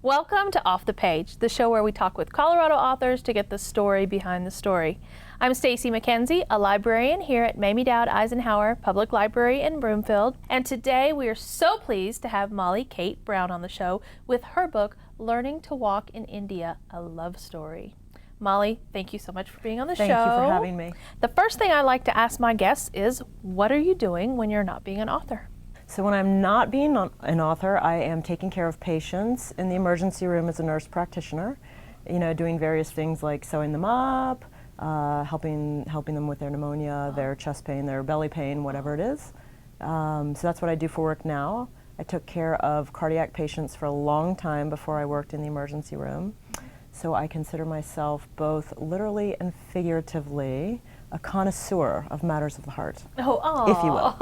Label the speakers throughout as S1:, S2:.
S1: Welcome to Off the Page, the show where we talk with Colorado authors to get the story behind the story. I'm Stacy McKenzie, a librarian here at Mamie Doud Eisenhower Public Library in Broomfield, and today we are so pleased to have Molly Kate Brown on the show with her book, Learning to Walk in India, a Love Story. Molly, thank you so much for being on the show.
S2: Thank you for having me.
S1: The first thing I like to ask my guests is, what are you doing when you're not being an author?
S2: So when I'm not being an author, I am taking care of patients in the emergency room as a nurse practitioner, doing various things like sewing them up, helping them with their pneumonia, their chest pain, their belly pain, whatever it is. So that's what I do for work now. I took care of cardiac patients for a long time before I worked in the emergency room. So I consider myself both literally and figuratively a connoisseur of matters of the heart, if you will.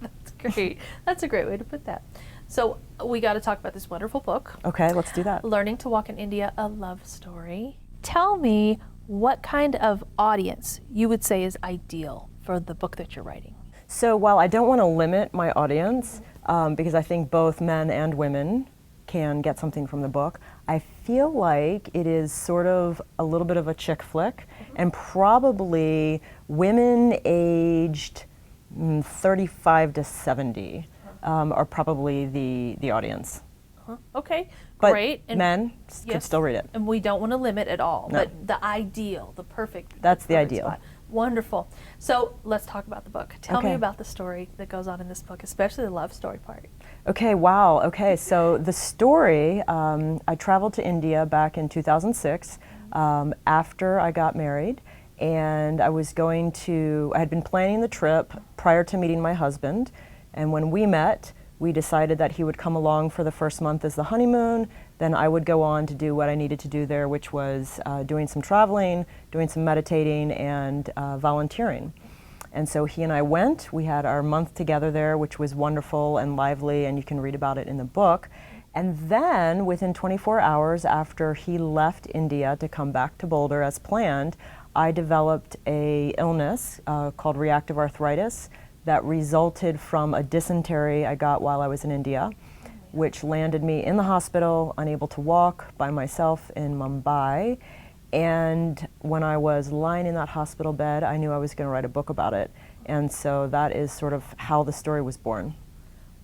S1: That's great. That's a great way to put that. So we got to talk about this wonderful book.
S2: Okay, let's do that.
S1: Learning to Walk in India, a Love Story. Tell me what kind of audience you would say is ideal for the book that you're writing.
S2: So while I don't want to limit my audience, because I think both men and women can get something from the book, I feel like it is sort of a little bit of a chick flick, and probably women aged 35 to 70 are probably the audience.
S1: Okay,
S2: but
S1: great.
S2: And men could still read it.
S1: And we don't want to limit at all,
S2: No.
S1: but the ideal, the perfect.
S2: That's the
S1: perfect
S2: ideal.
S1: spot. Wonderful. So let's talk about the book. Tell me
S2: Okay.
S1: about the story that goes on in this book, especially the love story part.
S2: Okay, wow. Okay, so the story, I traveled to India back in 2006 after I got married, and I had been planning the trip prior to meeting my husband, and when we met, we decided that he would come along for the first month as the honeymoon, then I would go on to do what I needed to do there, which was doing some traveling, doing some meditating, and volunteering. And so he and I went. We had our month together there, which was wonderful and lively, and you can read about it in the book. And then within 24 hours after he left India to come back to Boulder as planned, I developed an illness called reactive arthritis that resulted from a dysentery I got while I was in India, which landed me in the hospital, unable to walk by myself in Mumbai. And when I was lying in that hospital bed, I knew I was going to write a book about it. And so that is sort of how the story was born.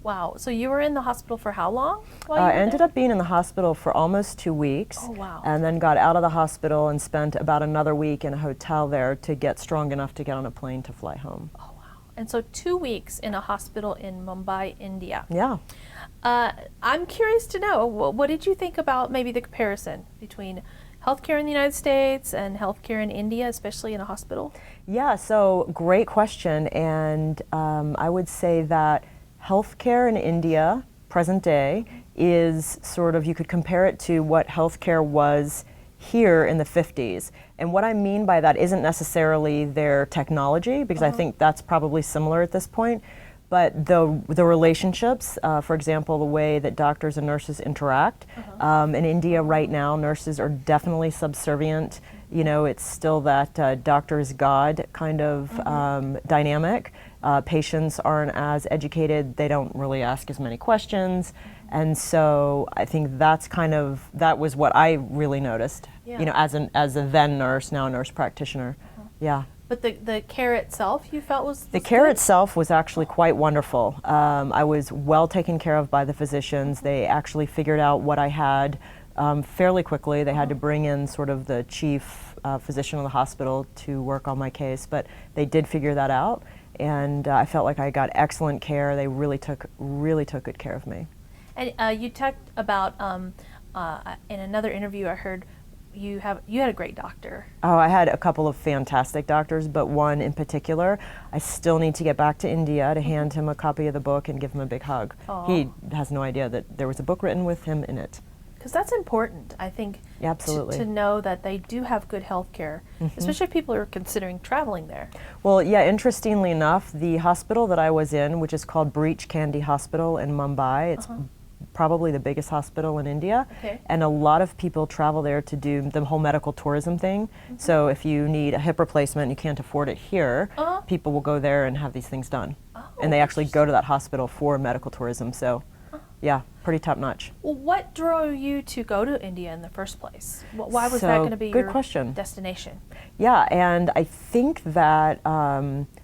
S1: Wow. So you were in the hospital for how long?
S2: I ended up being in the hospital for almost 2 weeks.
S1: Oh, wow.
S2: And then got out of the hospital and spent about another week in a hotel there to get strong enough to get on a plane to fly home.
S1: Oh, wow. And so 2 weeks in a hospital in Mumbai, India.
S2: Yeah.
S1: I'm curious to know, what did you think about maybe the comparison between healthcare in the United States and healthcare in India, especially in a hospital?
S2: Yeah, so great question. And I would say that healthcare in India, present day, is sort of, you could compare it to what healthcare was here in the 50s. And what I mean by that isn't necessarily their technology, because I think that's probably similar at this point, but the relationships, for example, the way that doctors and nurses interact. In India right now, nurses are definitely subservient. It's still that doctor is God kind of dynamic. Patients aren't as educated. They don't really ask as many questions. And so I think that was what I really noticed, as a then nurse, now a nurse practitioner. Yeah.
S1: But the care itself, you felt was
S2: the care itself was actually quite wonderful. I was well taken care of by the physicians. They actually figured out what I had fairly quickly. They had to bring in sort of the chief physician of the hospital to work on my case, but they did figure that out, and I felt like I got excellent care. They really took good care of me.
S1: And you talked about in another interview I heard you had a great doctor.
S2: Oh, I had a couple of fantastic doctors, but one in particular, I still need to get back to India to hand him a copy of the book and give him a big hug. He has no idea that there was a book written with him in it.
S1: Because that's important, I think,
S2: absolutely,
S1: to know that they do have good health care, especially if people are considering traveling there.
S2: Well, yeah, interestingly enough, the hospital that I was in, which is called Breach Candy Hospital in Mumbai, it's probably the biggest hospital in India, and a lot of people travel there to do the whole medical tourism thing. So if you need a hip replacement and you can't afford it here, people will go there and have these things done. And they actually go to that hospital for medical tourism. So Yeah, pretty top notch.
S1: Well, what drove you to go to India in the first place? Why was
S2: So,
S1: that going to be
S2: good
S1: your
S2: question.
S1: destination?
S2: Yeah, and I think that, I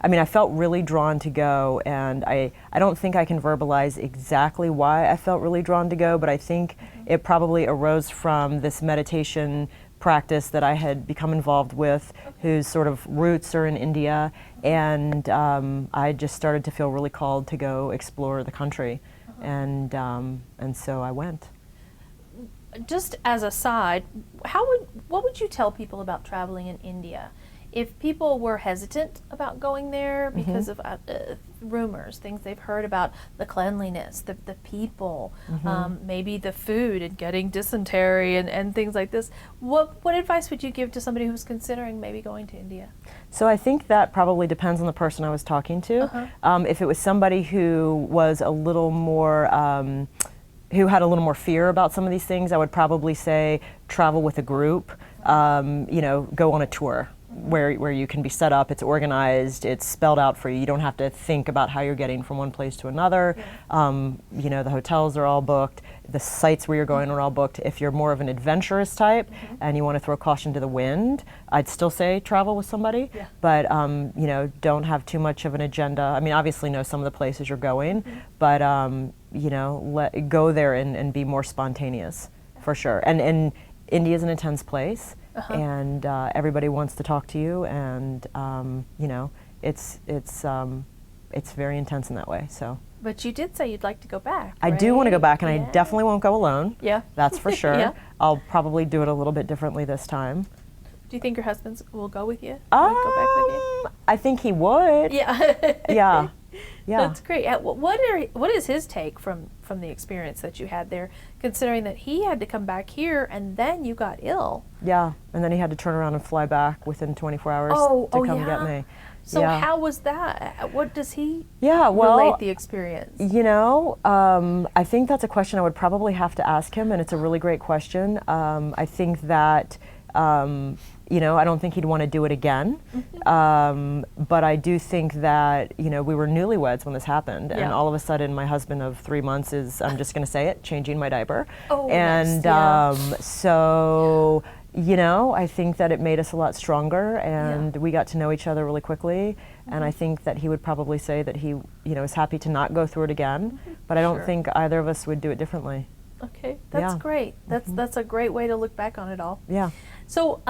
S2: mean, I felt really drawn to go, and I don't think I can verbalize exactly why I felt really drawn to go, but I think it probably arose from this meditation practice that I had become involved with, whose sort of roots are in India, and I just started to feel really called to go explore the country, and so I went.
S1: Just as a side, what would you tell people about traveling in India? If people were hesitant about going there because of rumors, things they've heard about the cleanliness, the people, maybe the food and getting dysentery and things like this, what advice would you give to somebody who's considering maybe going to India?
S2: So I think that probably depends on the person I was talking to. If it was somebody who was a little more who had a little more fear about some of these things, I would probably say travel with a group, you know, go on a tour where you can be set up, it's organized, it's spelled out for you. You don't have to think about how you're getting from one place to another. You know, the hotels are all booked, the sites where you're going are all booked. If you're more of an adventurous type and you want to throw caution to the wind, I'd still say travel with somebody, but you know, don't have too much of an agenda. I mean, obviously know some of the places you're going, but you know, go there and be more spontaneous, for sure. And India is an intense place, and everybody wants to talk to you, and you know, it's very intense in that way. So.
S1: But you did say you'd like to go back.
S2: I
S1: right?
S2: do want to go back, and I definitely won't go alone.
S1: Yeah,
S2: that's for sure. I'll probably do it a little bit differently this time.
S1: Do you think your husband will go with you? Would go back with you?
S2: I think he would.
S1: Yeah.
S2: Yeah. Yeah.
S1: That's great. What is his take from the experience that you had there, considering that he had to come back here and then you got ill?
S2: Yeah, and then he had to turn around and fly back within 24 hours to come get me.
S1: So how was that? What does he
S2: well,
S1: relate the experience?
S2: You know, I think that's a question I would probably have to ask him, and it's a really great question. I think that you know, I don't think he'd want to do it again. But I do think that, you know, we were newlyweds when this happened, and all of a sudden my husband of 3 months is, I'm just going to say it, changing my diaper. And so, you know, I think that it made us a lot stronger, and we got to know each other really quickly. And I think that he would probably say that he, you know, is happy to not go through it again, but I don't think either of us would do it differently.
S1: Okay, that's great. That's a great way to look back on it all.
S2: Yeah.
S1: So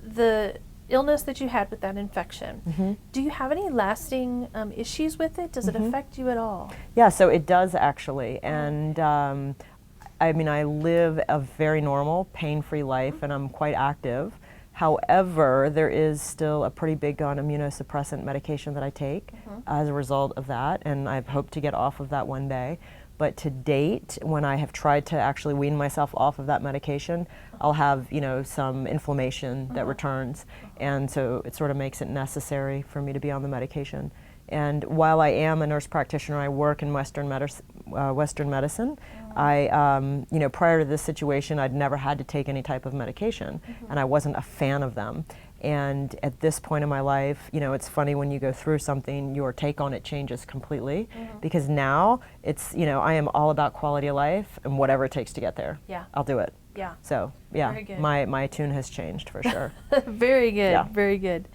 S1: the illness that you had with that infection, do you have any lasting issues with it? Does it affect you at all?
S2: Yeah, so it does actually, and I mean, I live a very normal, pain-free life, and I'm quite active. However, there is still a pretty big immunosuppressant medication that I take as a result of that, and I've hoped to get off of that one day. But to date, when I have tried to actually wean myself off of that medication, I'll have, you know, some inflammation that returns, and so it sort of makes it necessary for me to be on the medication. And while I am a nurse practitioner, I work in Western medicine. I, you know, prior to this situation, I'd never had to take any type of medication, and I wasn't a fan of them. And at this point in my life, you know, it's funny when you go through something, your take on it changes completely, because now it's, you know, I am all about quality of life, and whatever it takes to get there, I'll do it.
S1: Yeah.
S2: So, yeah, my tune has changed for sure.
S1: Very good, very good.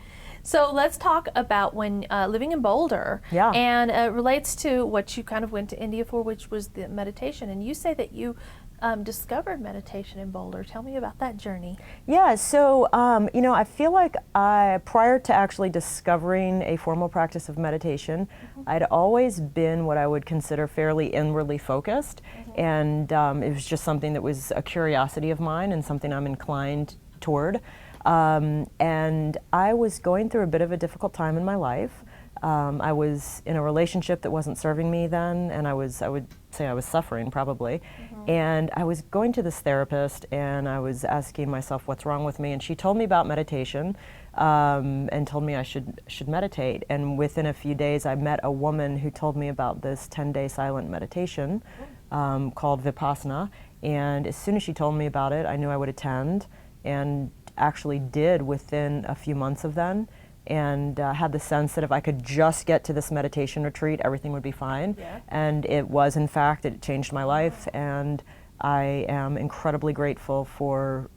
S1: So let's talk about when living in Boulder, and it relates to what you kind of went to India for, which was the meditation. And you say that you discovered meditation in Boulder. Tell me about that journey. Yeah,
S2: so you know, I feel like prior to actually discovering a formal practice of meditation, I'd always been what I would consider fairly inwardly focused, and it was just something that was a curiosity of mine and something I'm inclined toward. And I was going through a bit of a difficult time in my life. I was in a relationship that wasn't serving me then, and I would say I was suffering probably. And I was going to this therapist, and I was asking myself what's wrong with me, and she told me about meditation, and told me I should meditate. And within a few days, I met a woman who told me about this 10-day silent meditation called Vipassana. And as soon as she told me about it, I knew I would attend, and actually did within a few months of then. and had the sense that if I could just get to this meditation retreat, everything would be fine.
S1: Yeah.
S2: And it was, in fact, it changed my life, and I am incredibly grateful for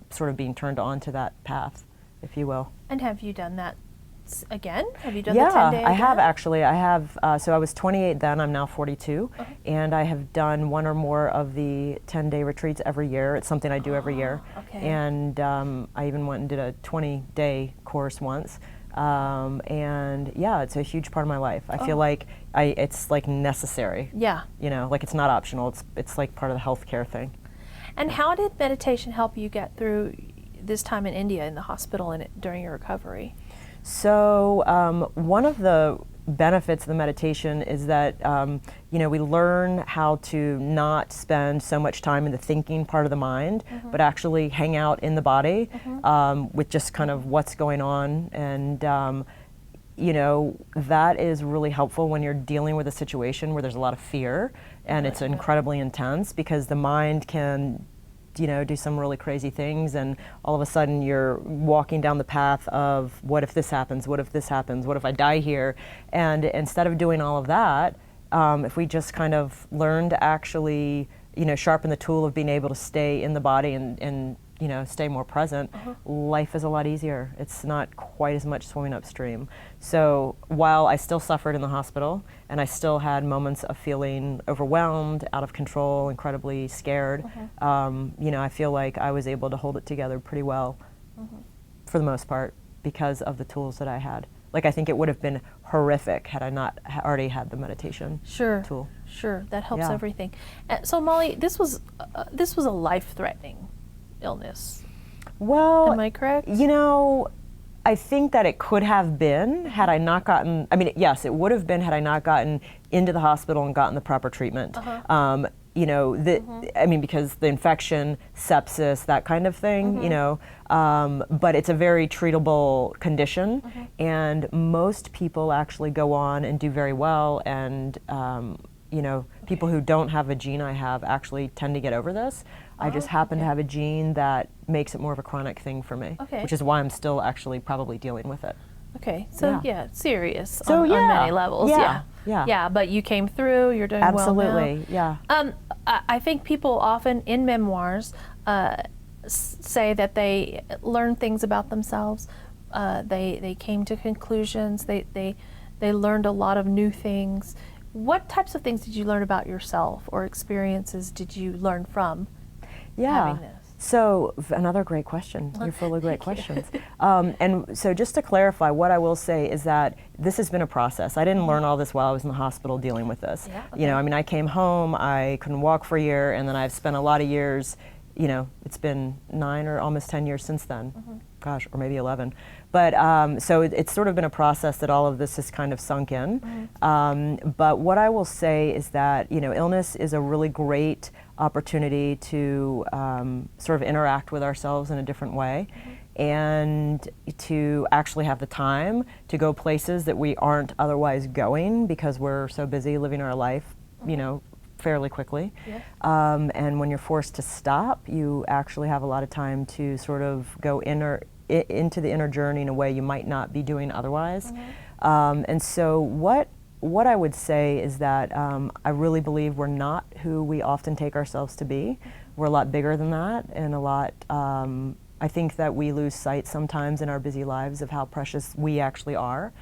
S2: sort of being turned on to that path, if you will.
S1: And have you done that again? Have you done the 10-day again?
S2: I have actually. I have, so I was 28 then, I'm now 42, and I have done one or more of the 10-day retreats every year. It's something I do every year.
S1: Okay.
S2: And I even went and did a 20-day course once. And yeah, it's a huge part of my life. I feel like it's like necessary.
S1: Yeah.
S2: You know, like it's not optional, it's like part of the healthcare thing.
S1: And how did meditation help you get through this time in India in the hospital and during your recovery?
S2: So one of the benefits of the meditation is that you know, we learn how to not spend so much time in the thinking part of the mind, but actually hang out in the body with just kind of what's going on. And you know, that is really helpful when you're dealing with a situation where there's a lot of fear and it's incredibly intense, because the mind can, you know, do some really crazy things, and all of a sudden you're walking down the path of what if this happens, what if this happens, what if I die here? And instead of doing all of that, if we just kind of learn to actually, you know, sharpen the tool of being able to stay in the body and you know, stay more present, life is a lot easier. It's not quite as much swimming upstream. So while I still suffered in the hospital, and I still had moments of feeling overwhelmed, out of control, incredibly scared, you know, I feel like I was able to hold it together pretty well for the most part because of the tools that I had. Like, I think it would have been horrific had I not already had the meditation tool.
S1: Sure, that helps everything. So Molly, this was a life-threatening illness.
S2: Well,
S1: am I correct?
S2: You know, I think that it could have been had I not gotten, I mean, yes, it would have been had I not gotten into the hospital and gotten the proper treatment. You know, I mean, because the infection, sepsis, that kind of thing, you know, but it's a very treatable condition, and most people actually go on and do very well, and you know, people who don't have a gene I have actually tend to get over this. I just happen to have a gene that makes it more of a chronic thing for me, which is why I'm still actually probably dealing with it.
S1: Okay, so yeah, serious
S2: so
S1: on many levels.
S2: Yeah,
S1: but you came through, you're doing
S2: absolutely,
S1: well now. I think people often in memoirs say that they learn things about themselves, they came to conclusions, they learned a lot of new things. What types of things did you learn about yourself, or experiences did you learn from having this?
S2: So another great question. You're full of great questions. And so just to clarify, what I will say is that this has been a process. I didn't learn all this while I was in the hospital dealing with this. You know, I mean, I came home, I couldn't walk for a year, and then I've spent a lot of years, you know, it's been 9 or almost 10 years since then. Gosh, or maybe 11. But so it's sort of been a process that all of this has kind of sunk in. But what I will say is that, you know, illness is a really great opportunity to sort of interact with ourselves in a different way, and to actually have the time to go places that we aren't otherwise going because we're so busy living our life, you know, fairly quickly. And when you're forced to stop, you actually have a lot of time to sort of go into the inner journey in a way you might not be doing otherwise. And so what I would say is that I really believe we're not who we often take ourselves to be. We're a lot bigger than that, and a lot, I think that we lose sight sometimes in our busy lives of how precious we actually are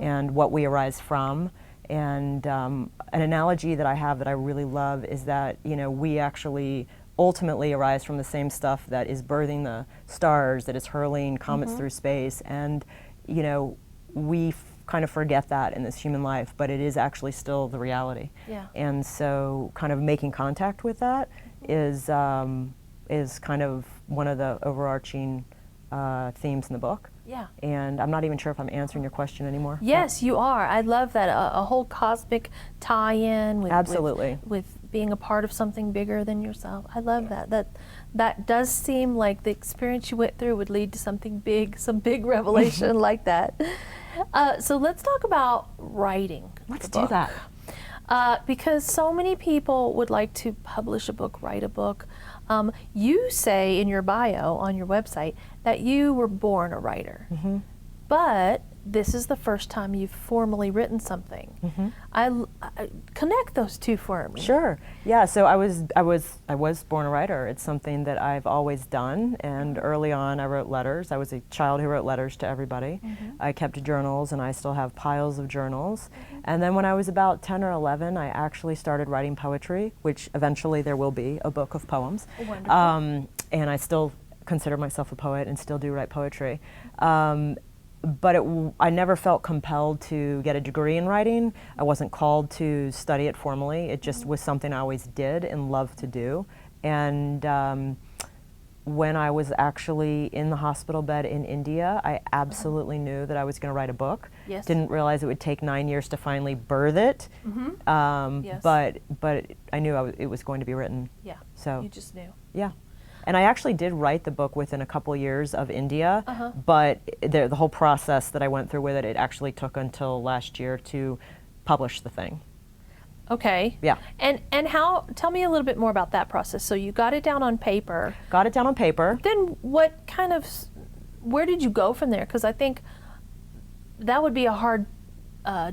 S2: and what we arise from. And an analogy that I have that I really love is that, you know, we actually ultimately arise from the same stuff that is birthing the stars, that is hurling comets through space. And, you know, we kind of forget that in this human life, but it is actually still the reality. And so kind of making contact with that is kind of one of the overarching themes in the book. And I'm not even sure if I'm answering your question anymore.
S1: Yes, you are. I love that, a whole cosmic tie-in with, with being a part of something bigger than yourself. I love that. That does seem like the experience you went through would lead to something big, some big revelation like that. So let's talk about writing.
S2: Let's do that.
S1: Because so many people would like to publish a book, write a book. You say in your bio on your website that you were born a writer, but this is the first time you've formally written something. I connect those two for me.
S2: Sure. Yeah. So I was born a writer. It's something that I've always done. And early on, I wrote letters. I was a child who wrote letters to everybody. I kept journals, and I still have piles of journals. And then when I was about 10 or 11, I actually started writing poetry, which eventually there will be a book of poems.
S1: Wonderful.
S2: And I still consider myself a poet and still do write poetry. But I never felt compelled to get a degree in writing. I wasn't called to study it formally. It just was something I always did and loved to do. And when I was actually in the hospital bed in India, I absolutely knew that I was going to write a book.
S1: Yes.
S2: Didn't realize it would take 9 years to finally birth it.
S1: Yes.
S2: But I knew it was going to be written.
S1: Yeah.
S2: So
S1: You just knew.
S2: yeah. And I actually did write the book within a couple years of India, but the whole process that I went through with it, it actually took until last year to publish the thing.
S1: Okay.
S2: Yeah.
S1: And how, tell me a little bit more about that process. So you got it down on paper.
S2: Got it down on paper.
S1: Then what kind of, where did you go from there? Because I think that would be a hard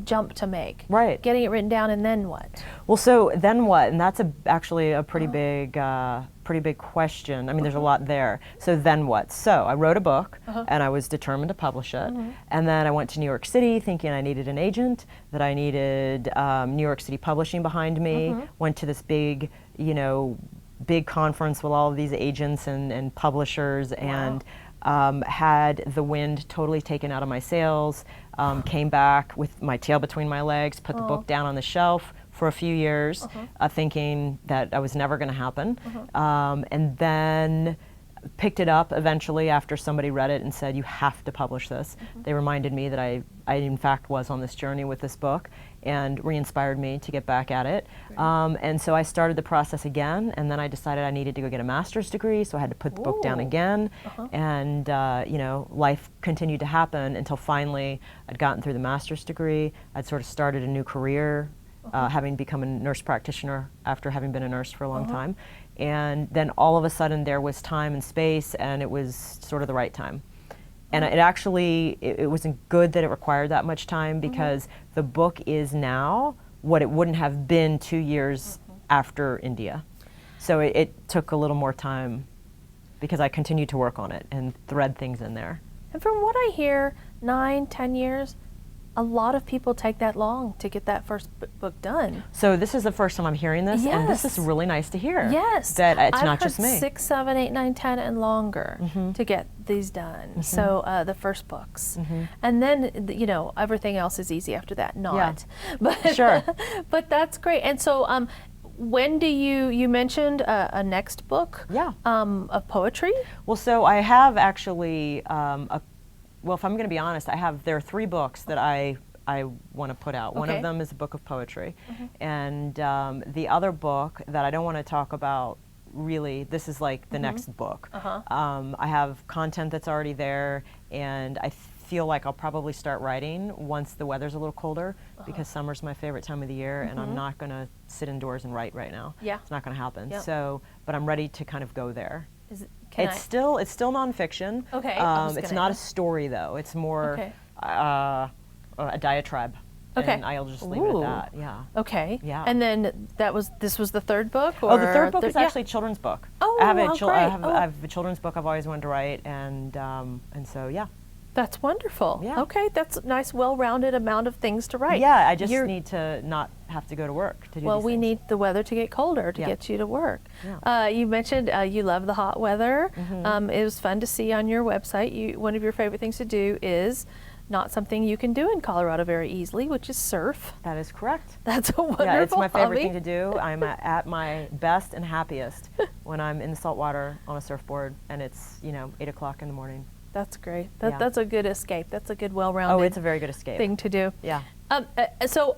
S1: jump to make.
S2: Right.
S1: Getting it written down, and then what?
S2: Well, so then what? And that's actually a pretty big question. I mean, there's a lot there. So then what? So I wrote a book, and I was determined to publish it. And then I went to New York City thinking I needed an agent, that I needed New York City publishing behind me. Went to this big, big conference with all of these agents and publishers, and had the wind totally taken out of my sails. Came back with my tail between my legs, put the book down on the shelf for a few years, thinking that I was never going to happen. And then picked it up eventually after somebody read it and said, you have to publish this. They reminded me that I in fact was on this journey with this book, and re-inspired me to get back at it. And so I started the process again, and then I decided I needed to go get a master's degree, so I had to put the book down again. And life continued to happen until finally I'd gotten through the master's degree. I'd sort of started a new career, having become a nurse practitioner after having been a nurse for a long time. And then all of a sudden there was time and space, and it was sort of the right time. And it wasn't good that it required that much time, because the book is now what it wouldn't have been 2 years after India. So it took a little more time because I continued to work on it and thread things in there.
S1: And from what I hear, 9, 10 years, a lot of people take that long to get that first book done.
S2: So this is the first time I'm hearing this, and this is really nice to hear.
S1: Yes.
S2: That it's not just me.
S1: I've heard 6, 7, 8, 9, 10, and longer to get these done. So the first books. And then, everything else is easy after that. Not.
S2: Yeah.
S1: But,
S2: sure.
S1: But that's great. And so when do you mentioned a next book of poetry?
S2: Well, so I have actually well, if I'm going to be honest, there are 3 books that I want to put out. One of them is a book of poetry. And the other book that I don't want to talk about really, this is like the next book. I have content that's already there, and I feel like I'll probably start writing once the weather's a little colder, because summer's my favorite time of the year, and I'm not going to sit indoors and write right now.
S1: Yeah.
S2: It's not going to happen.
S1: Yep.
S2: So, but I'm ready to kind of go there.
S1: It's
S2: still nonfiction.
S1: Okay.
S2: It's not a story though. It's more a diatribe.
S1: Okay.
S2: And I'll just leave it at that. Yeah.
S1: Okay.
S2: Yeah.
S1: And then this was the third book?
S2: Oh, the third book is actually a children's book.
S1: Oh,
S2: I have
S1: great.
S2: I have a children's book I've always wanted to write, and so yeah.
S1: That's wonderful.
S2: Yeah.
S1: Okay, that's a nice, well-rounded amount of things to write.
S2: Yeah, I just need to not have to go to work to do
S1: Well,
S2: these
S1: we
S2: things.
S1: need the weather to get colder to get you to work.
S2: Yeah.
S1: You mentioned you love the hot weather. It was fun to see on your website. One of your favorite things to do is not something you can do in Colorado very easily, which is surf.
S2: That is correct.
S1: That's a wonderful
S2: Yeah, it's my favorite
S1: hobby.
S2: thing to do. I'm at my best and happiest when I'm in the salt water on a surfboard, and it's 8 o'clock in the morning.
S1: That's great. That's a good escape. That's a good, well-rounded.
S2: Oh, it's a very good escape.
S1: Thing to do.
S2: Yeah.
S1: So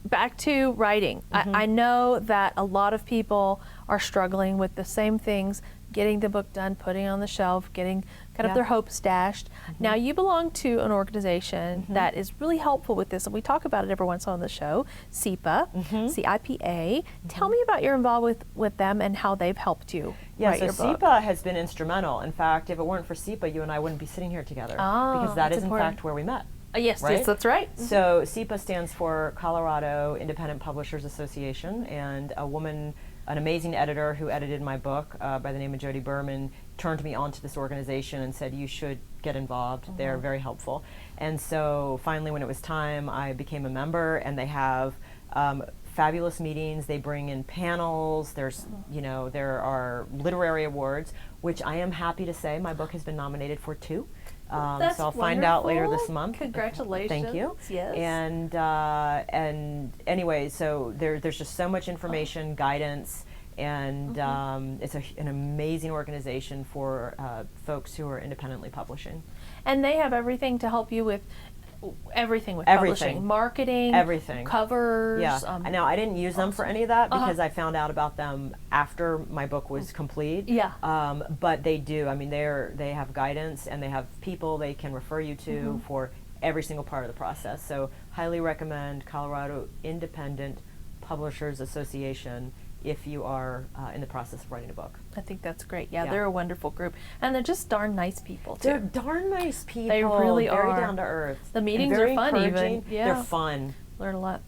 S1: back to writing. I know that a lot of people are struggling with the same things, getting the book done, putting it on the shelf, getting kind of their hopes dashed. Now you belong to an organization that is really helpful with this, and we talk about it every once on the show, CIPA, C-I-P-A. Tell me about your involvement with them and how they've helped you write your book.
S2: CIPA has been instrumental. In fact, if it weren't for CIPA, you and I wouldn't be sitting here together, because that is in fact where we met.
S1: Yes,
S2: right?
S1: yes, that's right.
S2: So SIPA stands for Colorado Independent Publishers Association, and an amazing editor who edited my book by the name of Jody Berman turned me onto this organization and said, you should get involved. They're very helpful. And so finally, when it was time, I became a member, and they have fabulous meetings. They bring in panels. There's, there are literary awards, which I am happy to say my book has been nominated for 2. So I'll find out later this month.
S1: Congratulations.
S2: Thank you.
S1: Yes.
S2: And anyway, so there's just so much information, guidance, and it's an amazing organization for folks who are independently publishing.
S1: And they have everything to help you with everything publishing, marketing,
S2: everything,
S1: covers.
S2: Yeah. Now I didn't use them for any of that because I found out about them after my book was complete.
S1: Yeah.
S2: But they do. I mean, they have guidance, and they have people they can refer you to for every single part of the process. So highly recommend Colorado Independent Publishers Association if you are in the process of writing a book.
S1: I think that's great. Yeah, they're a wonderful group. And they're just darn nice people, too.
S2: They're darn nice people.
S1: They really
S2: very
S1: are.
S2: Down to earth.
S1: The meetings are fun, even. Yeah.
S2: They're fun.
S1: Learn a lot.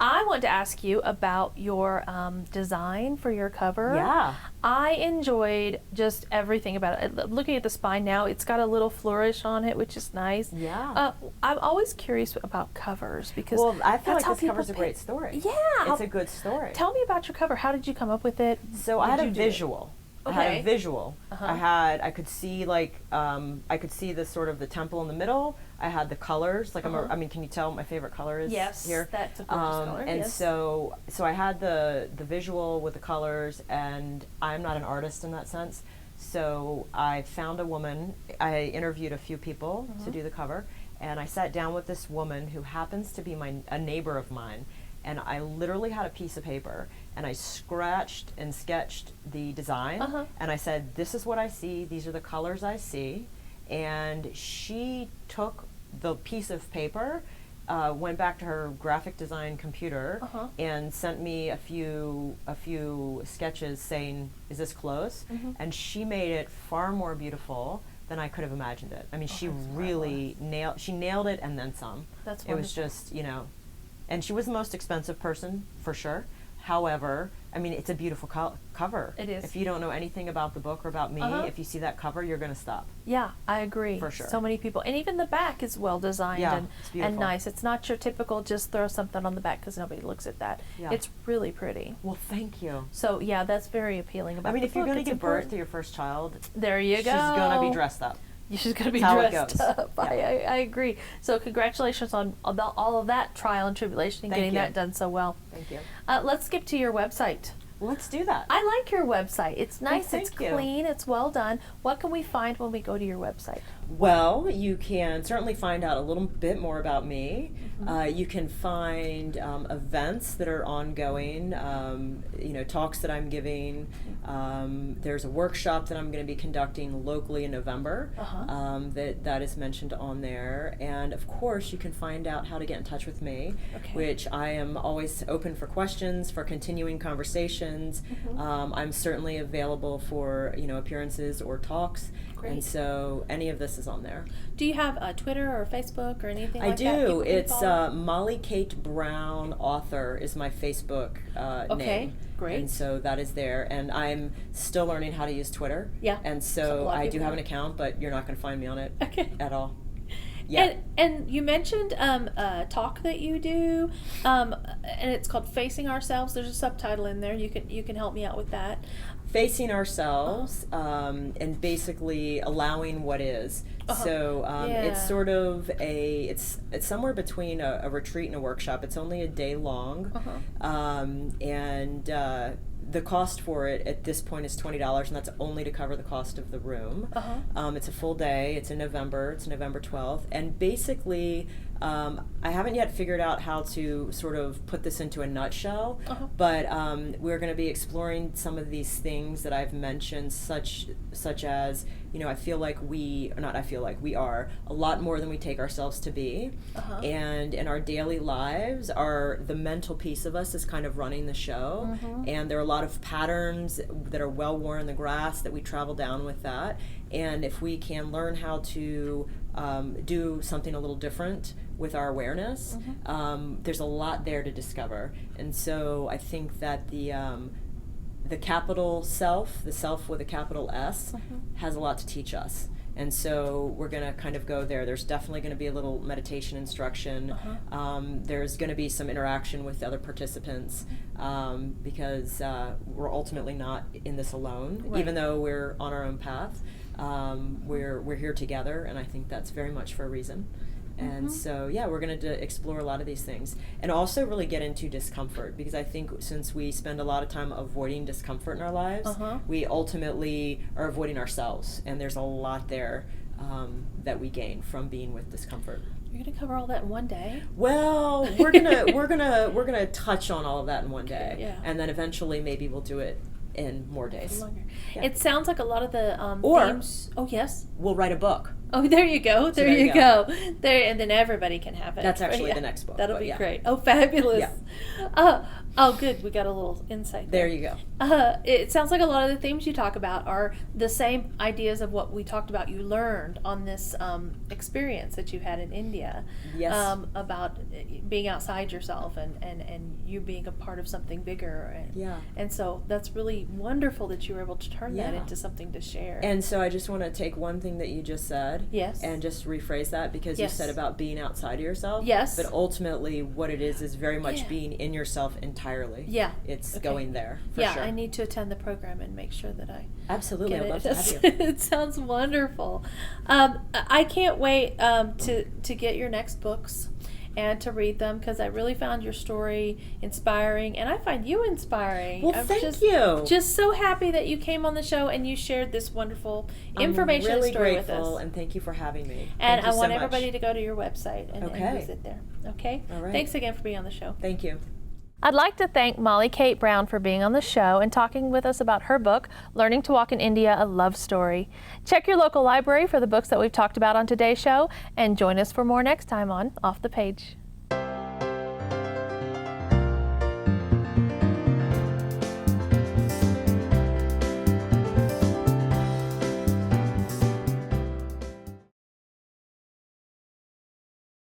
S1: I want to ask you about your design for your cover.
S2: Yeah.
S1: I enjoyed just everything about it. Looking at the spine now, it's got a little flourish on it, which is nice.
S2: Yeah.
S1: I'm always curious about covers because
S2: I feel
S1: that's
S2: like
S1: how
S2: this
S1: people
S2: cover's a great story.
S1: Yeah.
S2: It's a good story.
S1: Tell me about your cover. How did you come up with it?
S2: So I had a visual.
S1: Okay.
S2: I had a visual. I could see I could see the sort of the temple in the middle. I had the colors. Like I mean, can you tell what my favorite color is?
S1: Yes,
S2: here?
S1: that's a gorgeous color.
S2: And
S1: yes.
S2: so I had the visual with the colors, and I'm not an artist in that sense. So I found a woman. I interviewed a few people to do the cover, and I sat down with this woman who happens to be a neighbor of mine. And I literally had a piece of paper, and I scratched and sketched the design, and I said, this is what I see, these are the colors I see. And she took the piece of paper, went back to her graphic design computer, and sent me a few sketches saying, is this close? And she made it far more beautiful than I could have imagined it. I mean, she really nailed it and then some.
S1: That's wonderful.
S2: It was just, and she was the most expensive person, for sure. However, I mean, it's a beautiful cover.
S1: It is.
S2: If you don't know anything about the book or about me, if you see that cover, you're going to stop.
S1: Yeah, I agree.
S2: For sure.
S1: So many people. And even the back is well designed and nice. It's not your typical just throw something on the back because nobody looks at that. Yeah. It's really pretty.
S2: Well, thank you.
S1: So, yeah, that's very appealing about the book.
S2: I mean, if you're going to give birth to your first child,
S1: there you go.
S2: She's going to be dressed up.
S1: She's going to be dressed up. Yeah. I agree. So congratulations on all of that trial and tribulation and getting that done so well.
S2: Thank you.
S1: Let's skip to your website.
S2: Let's do that.
S1: I like your website. It's nice.
S2: Well,
S1: it's clean. It's well done. What can we find when we go to your website?
S2: Well, you can certainly find out a little bit more about me. You can find events that are ongoing, talks that I'm giving. There's a workshop that I'm going to be conducting locally in November that is mentioned on there. And of course, you can find out how to get in touch with me, which I am always open for questions, for continuing conversations. I'm certainly available for appearances or talks. Great. And so any of this is on there.
S1: Do you have Twitter or Facebook or anything like that?
S2: I do. It's Molly Kate Brown Author is my Facebook name.
S1: Okay, great.
S2: And so that is there. And I'm still learning how to use Twitter.
S1: Yeah.
S2: And so I do have an account, but you're not going to find me on it at all.
S1: Yeah. And you mentioned a talk that you do, and it's called Facing Ourselves. There's a subtitle in there. You can help me out with that.
S2: Facing ourselves and basically allowing what is. So it's sort of it's somewhere between a retreat and a workshop. It's only a day long, and the cost for it at this point is $20, and that's only to cover the cost of the room. It's a full day. It's in November. It's November 12th, and basically I haven't yet figured out how to sort of put this into a nutshell, but we're going to be exploring some of these things that I've mentioned, such as, I feel like we are a lot more than we take ourselves to be, and in our daily lives, the mental piece of us is kind of running the show, and there are a lot of patterns that are well worn in the grass that we travel down with that, and if we can learn how to do something a little different with our awareness, there's a lot there to discover. And so I think that the capital self, the self with a capital S, has a lot to teach us. And so we're going to kind of go there. There's definitely going to be a little meditation instruction. There's going to be some interaction with other participants, because we're ultimately not in this alone, even though we're on our own path. We're here together, and I think that's very much for a reason. And so, yeah, we're going to explore a lot of these things, and also really get into discomfort, because I think since we spend a lot of time avoiding discomfort in our lives, we ultimately are avoiding ourselves, and there's a lot there that we gain from being with discomfort.
S1: You're going to cover all that in one day?
S2: Well, we're gonna touch on all of that in one day,
S1: yeah.
S2: And then eventually maybe we'll do it in more days.
S1: Yeah. It sounds like a lot of the themes. Oh, yes.
S2: We'll write a book.
S1: Oh, there you go. There you go. There, and then everybody can have it.
S2: That's actually the next book.
S1: That'll be great. Oh, fabulous. Yeah. Oh, good. We got a little insight there.
S2: There you go.
S1: It sounds like a lot of the themes you talk about are the same ideas of what we talked about you learned on this experience that you had in India.
S2: Yes.
S1: About being outside yourself and you being a part of something bigger. And so that's really wonderful that you were able to turn that into something to share.
S2: And so I just want to take one thing that you just said.
S1: Yes.
S2: And just rephrase that, because you said about being outside of yourself.
S1: Yes.
S2: But ultimately what it is very much being in yourself entirely.
S1: Yeah.
S2: It's going there, for sure.
S1: I need to attend the program and make sure that I
S2: Absolutely.
S1: get
S2: I'd love
S1: it.
S2: to have you.
S1: It sounds wonderful. I can't wait to get your next books and to read them, because I really found your story inspiring, and I find you inspiring.
S2: Well, thank you.
S1: Just so happy that you came on the show and you shared this wonderful information
S2: I'm really
S1: and story
S2: grateful,
S1: with us.
S2: and thank you for having me.
S1: And
S2: thank you
S1: I want
S2: so much.
S1: everybody to go to your website and visit there. Okay?
S2: All right.
S1: Thanks again for being on the show.
S2: Thank you.
S1: I'd like to thank Molly Kate Brown for being on the show and talking with us about her book, Learning to Walk in India, A Love Story. Check your local library for the books that we've talked about on today's show, and join us for more next time on Off the Page.